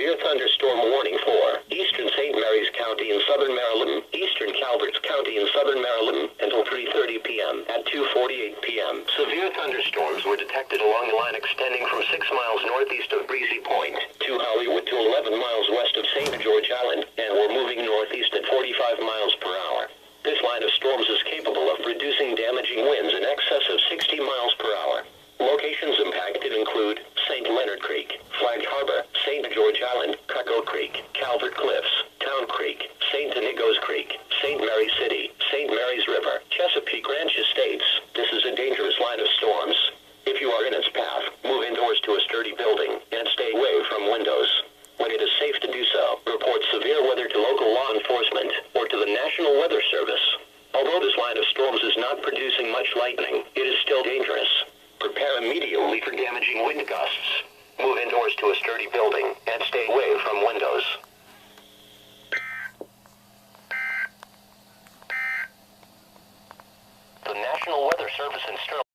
severe thunderstorm warning for eastern St. Mary's County in southern Maryland, eastern Calvert's County in southern Maryland until 3:30 p.m. At 2:48 p.m., severe thunderstorms were detected along the line extending from 6 miles northeast of Breezy Point to Hollywood to 11 miles west of St. George Island, and were moving northeast at 45 miles per hour. This line of storms is capable of producing damaging winds in excess of 60 miles per hour. Locations impacted include St. Leonard Creek, Flag Harbor, St. George Island, Cuckoo Creek, Calvert Cliffs, Town Creek, St. Inigo's Creek, St. Mary City, St. Mary's River, Chesapeake Ranch Estates. This is a dangerous line of storms. If you are in its path, move indoors to a sturdy building and stay away from windows. When it is safe to do so, report severe weather to local law enforcement or to the National Weather Service. Although this line of storms is not producing much lightning, it is still dangerous. Prepare immediately for damaging wind gusts. Move indoors to a sturdy building and stay away from windows. The National Weather Service in Sterling